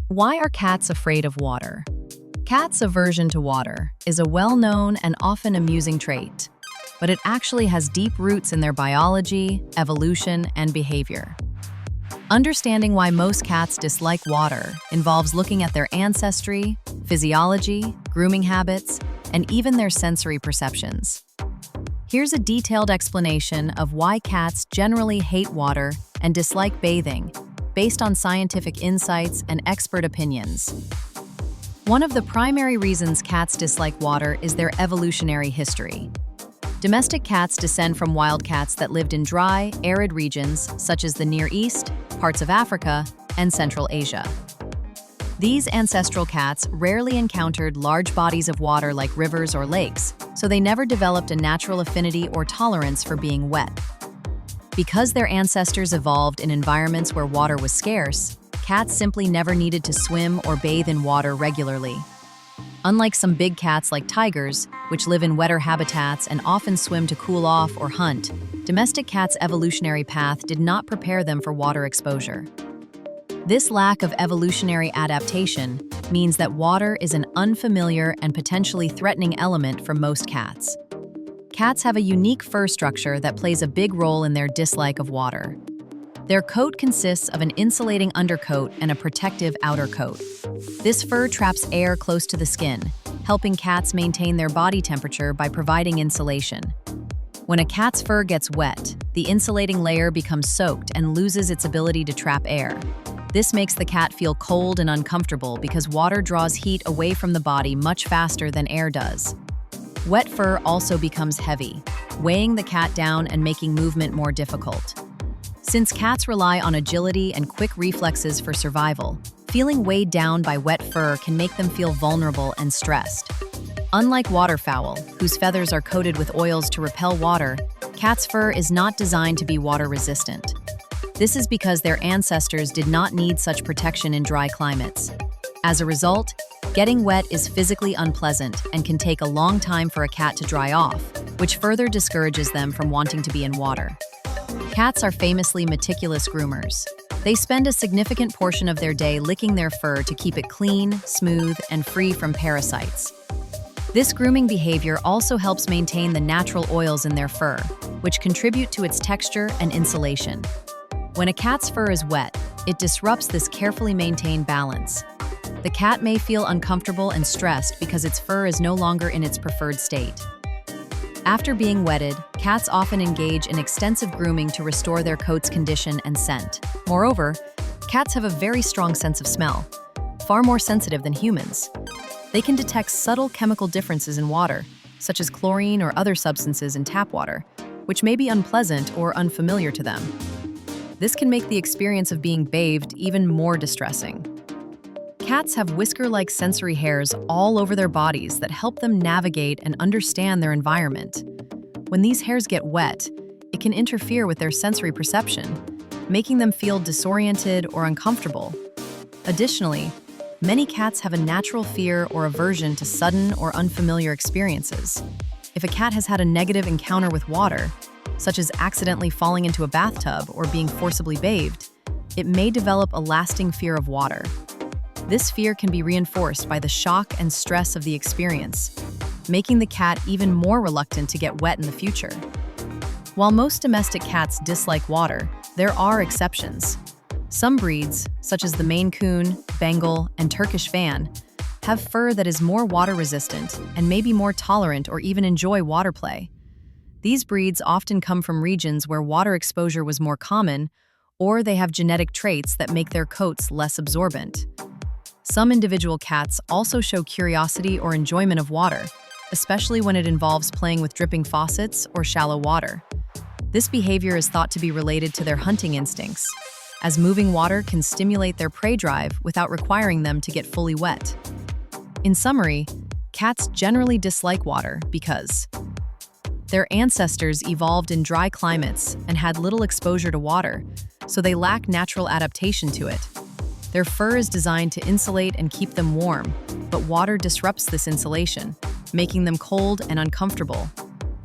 Why are cats afraid of water? Cats' aversion to water is a well-known and often amusing trait, but it actually has deep roots in their biology, evolution, and behavior. Understanding why most cats dislike water involves looking at their ancestry, physiology, grooming habits, and even their sensory perceptions. Here's a detailed explanation of why cats generally hate water and dislike bathing, based on scientific insights and expert opinions. One of the primary reasons cats dislike water is their evolutionary history. Domestic cats descend from wild cats that lived in dry, arid regions such as the Near East, parts of Africa, and Central Asia. These ancestral cats rarely encountered large bodies of water like rivers or lakes, so they never developed a natural affinity or tolerance for being wet. Because their ancestors evolved in environments where water was scarce, cats simply never needed to swim or bathe in water regularly. Unlike some big cats like tigers, which live in wetter habitats and often swim to cool off or hunt, domestic cats' evolutionary path did not prepare them for water exposure. This lack of evolutionary adaptation means that water is an unfamiliar and potentially threatening element for most cats. Cats have a unique fur structure that plays a big role in their dislike of water. Their coat consists of an insulating undercoat and a protective outer coat. This fur traps air close to the skin, helping cats maintain their body temperature by providing insulation. When a cat's fur gets wet, the insulating layer becomes soaked and loses its ability to trap air. This makes the cat feel cold and uncomfortable because water draws heat away from the body much faster than air does. Wet fur also becomes heavy, weighing the cat down and making movement more difficult. Since cats rely on agility and quick reflexes for survival, feeling weighed down by wet fur can make them feel vulnerable and stressed. Unlike waterfowl, whose feathers are coated with oils to repel water, cats' fur is not designed to be water resistant. This is because their ancestors did not need such protection in dry climates. As a result, getting wet is physically unpleasant and can take a long time for a cat to dry off, which further discourages them from wanting to be in water. Cats are famously meticulous groomers. They spend a significant portion of their day licking their fur to keep it clean, smooth, and free from parasites. This grooming behavior also helps maintain the natural oils in their fur, which contribute to its texture and insulation. When a cat's fur is wet, it disrupts this carefully maintained balance. The cat may feel uncomfortable and stressed because its fur is no longer in its preferred state. After being wetted, cats often engage in extensive grooming to restore their coat's condition and scent. Moreover, cats have a very strong sense of smell, far more sensitive than humans. They can detect subtle chemical differences in water, such as chlorine or other substances in tap water, which may be unpleasant or unfamiliar to them. This can make the experience of being bathed even more distressing. Cats have whisker-like sensory hairs all over their bodies that help them navigate and understand their environment. When these hairs get wet, it can interfere with their sensory perception, making them feel disoriented or uncomfortable. Additionally, many cats have a natural fear or aversion to sudden or unfamiliar experiences. If a cat has had a negative encounter with water, such as accidentally falling into a bathtub or being forcibly bathed, it may develop a lasting fear of water. This fear can be reinforced by the shock and stress of the experience, making the cat even more reluctant to get wet in the future. While most domestic cats dislike water, there are exceptions. Some breeds, such as the Maine Coon, Bengal, and Turkish Fan, have fur that is more water-resistant and may be more tolerant or even enjoy water play. These breeds often come from regions where water exposure was more common, or they have genetic traits that make their coats less absorbent. Some individual cats also show curiosity or enjoyment of water, especially when it involves playing with dripping faucets or shallow water. This behavior is thought to be related to their hunting instincts, as moving water can stimulate their prey drive without requiring them to get fully wet. In summary, cats generally dislike water because their ancestors evolved in dry climates and had little exposure to water, so they lack natural adaptation to it. Their fur is designed to insulate and keep them warm, but water disrupts this insulation, making them cold and uncomfortable.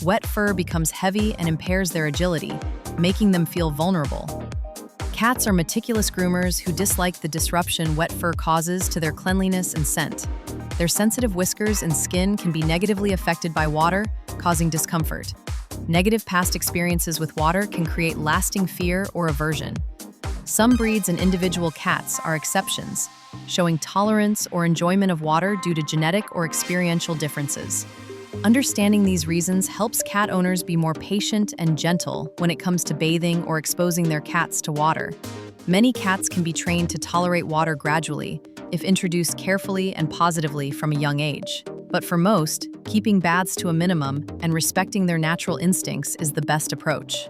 Wet fur becomes heavy and impairs their agility, making them feel vulnerable. Cats are meticulous groomers who dislike the disruption wet fur causes to their cleanliness and scent. Their sensitive whiskers and skin can be negatively affected by water, causing discomfort. Negative past experiences with water can create lasting fear or aversion. Some breeds and individual cats are exceptions, showing tolerance or enjoyment of water due to genetic or experiential differences. Understanding these reasons helps cat owners be more patient and gentle when it comes to bathing or exposing their cats to water. Many cats can be trained to tolerate water gradually if introduced carefully and positively from a young age. But for most, keeping baths to a minimum and respecting their natural instincts is the best approach.